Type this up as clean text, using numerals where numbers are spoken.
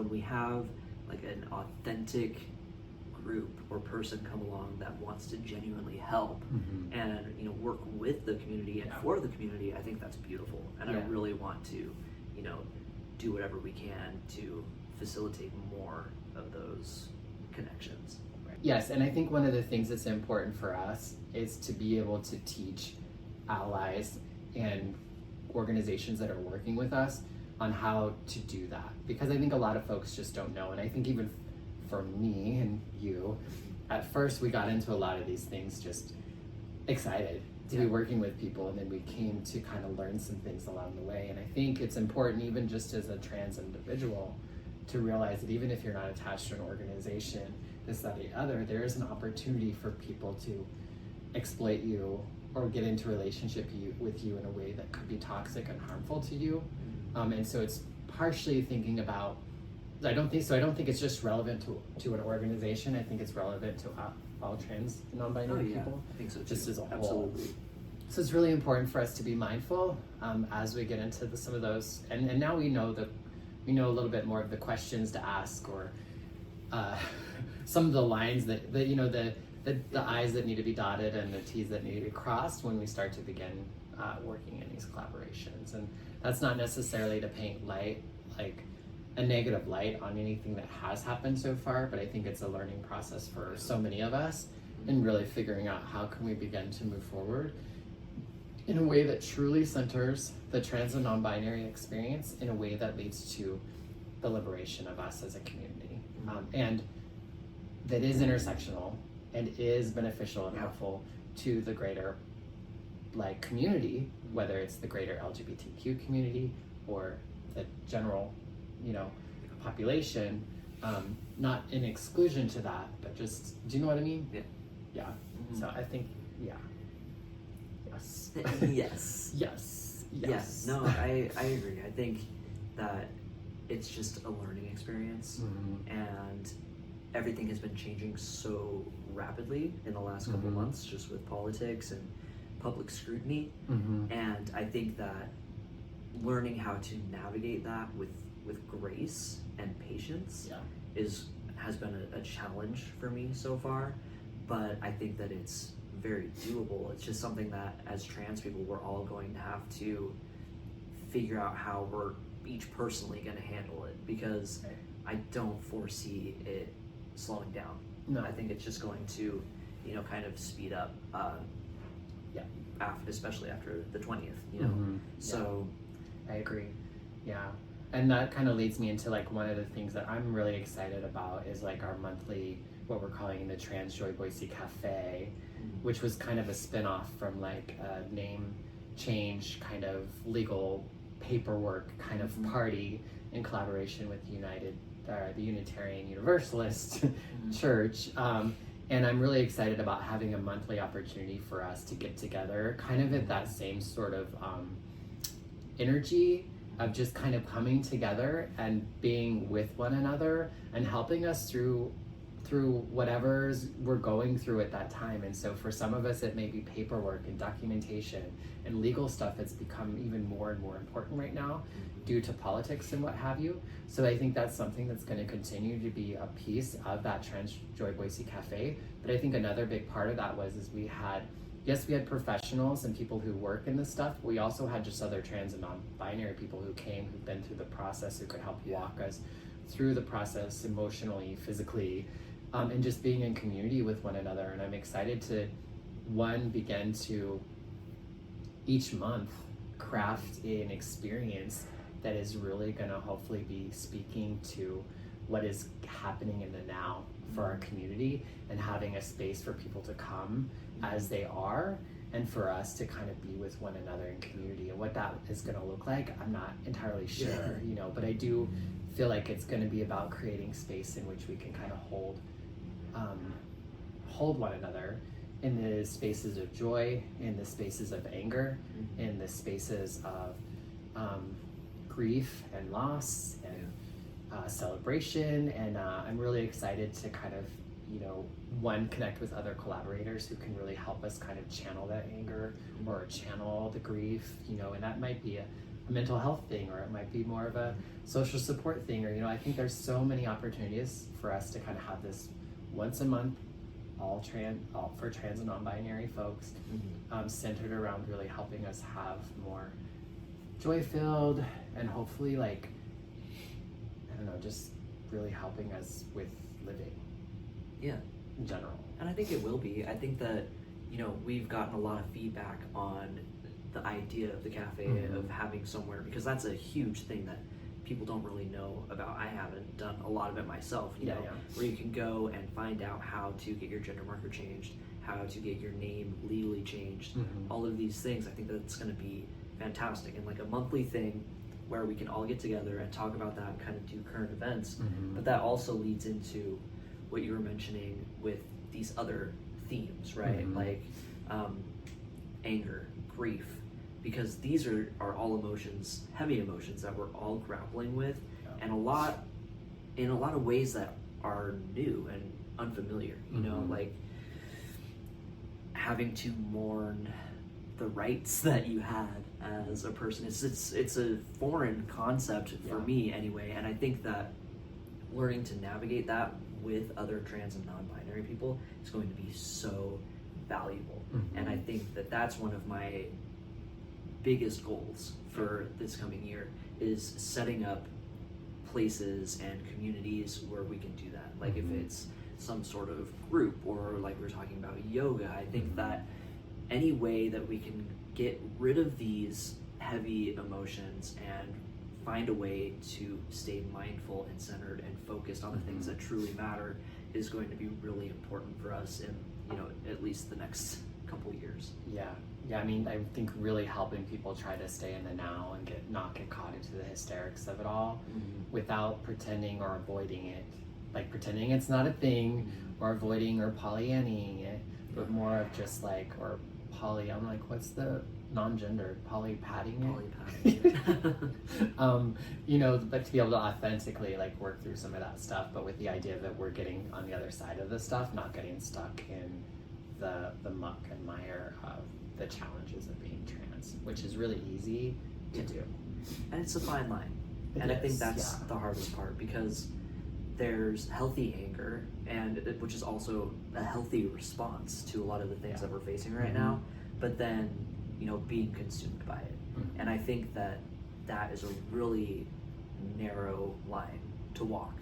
when we have like an authentic group or person come along that wants to genuinely help and work with the community and for the community, I think that's beautiful. And I really want to do whatever we can to facilitate more of those connections. Yes, and I think one of the things that's important for us is to be able to teach allies and organizations that are working with us on how to do that, because I think a lot of folks just don't know. And I think even for me and you, at first we got into a lot of these things just excited to be working with people, and then we came to kind of learn some things along the way. And I think it's important, even just as a trans individual, to realize that even if you're not attached to an organization, this, that, the other, there is an opportunity for people to exploit you or get into relationship with you in a way that could be toxic and harmful to you. And so it's partially thinking about, I don't think it's just relevant to an organization. I think it's relevant to all trans non-binary people. I think so too. Just as a whole. Absolutely. So it's really important for us to be mindful as we get into some of those, and now we know a little bit more of the questions to ask, or some of the lines that the I's that need to be dotted and the T's that need to be crossed when we start to begin working in these collaborations. And that's not necessarily to paint a negative light on anything that has happened so far, but I think it's a learning process for so many of us, and really figuring out how can we begin to move forward in a way that truly centers the trans and non-binary experience in a way that leads to the liberation of us as a community, and that is intersectional and is beneficial and helpful to the greater community, whether it's the greater LGBTQ community or the general population, not in exclusion to that, but just, do you know what I mean? Yeah. So I think, yes. Yes. Yes. No, I agree. I think that it's just a learning experience, and everything has been changing so rapidly in the last couple months, just with politics and public scrutiny. And I think that learning how to navigate that with grace and patience has been a challenge for me so far, but I think that it's very doable. It's just something that as trans people we're all going to have to figure out how we're each personally going to handle it, because I don't foresee it slowing down. No. I think it's just going to kind of speed up, especially after the 20th, so I agree. And that kind of leads me into one of the things that I'm really excited about is our monthly, what we're calling the Trans Joy Boise Cafe, which was kind of a spin-off from a name change kind of legal paperwork kind of party in collaboration with the Unitarian Universalist Church. And I'm really excited about having a monthly opportunity for us to get together kind of at that same sort of energy of just kind of coming together and being with one another and helping us through whatever we're going through at that time. And so for some of us, it may be paperwork and documentation and legal stuff that's become even more and more important right now due to politics and what have you. So I think that's something that's going to continue to be a piece of that Trans Joy Boise Cafe. But I think another big part of that was we had professionals and people who work in this stuff. We also had just other trans and non-binary people who came, who've been through the process, who could help walk us through the process emotionally, physically, and just being in community with one another. And I'm excited to, begin to each month craft an experience that is really gonna hopefully be speaking to what is happening in the now for our community, and having a space for people to come as they are, and for us to kind of be with one another in community. And what that is going to look like, I'm not entirely sure, but I do feel like it's going to be about creating space in which we can kind of hold one another in the spaces of joy, in the spaces of anger, in the spaces of grief and loss and celebration. And I'm really excited to kind of connect with other collaborators who can really help us kind of channel that anger or channel the grief, and that might be a mental health thing, or it might be more of a social support thing, or I think there's so many opportunities for us to kind of have this once a month, all for trans and non-binary folks, centered around really helping us have more joy-filled and hopefully just really helping us with living. Yeah. In general. And I think it will be. I think that, we've gotten a lot of feedback on the idea of the cafe, of having somewhere, because that's a huge thing that people don't really know about. I haven't done a lot of it myself, where you can go and find out how to get your gender marker changed, how to get your name legally changed, all of these things. I think that's going to be fantastic, and like a monthly thing where we can all get together and talk about that and kind of do current events. But that also leads into what you were mentioning with these other themes, right? Like anger, grief, because these are all emotions, heavy emotions that we're all grappling with, and in a lot of ways that are new and unfamiliar, like having to mourn the rights that you had as a person. It's a foreign concept for me anyway, and I think that learning to navigate that with other trans and non-binary people is going to be so valuable. And I think that that's one of my biggest goals for this coming year, is setting up places and communities where we can do that. Like if it's some sort of group, or like we're talking about yoga, I think that any way that we can get rid of these heavy emotions and find a way to stay mindful and centered and focused on the things that truly matter is going to be really important for us in, at least the next couple years. I mean, I think really helping people try to stay in the now and not get caught into the hysterics of it all, without pretending or avoiding it, like pretending it's not a thing, or avoiding or Pollyanning it, but more of just like, or I'm like, what's the non-gendered, polypatting it? But to be able to authentically work through some of that stuff, but with the idea that we're getting on the other side of the stuff, not getting stuck in the muck and mire of the challenges of being trans, which is really easy to do. And it's a fine line. I think that's the hardest part, because there's healthy anger, and which is also a healthy response to a lot of the things that we're facing right now, but then being consumed by it. And I think that is a really narrow line to walk,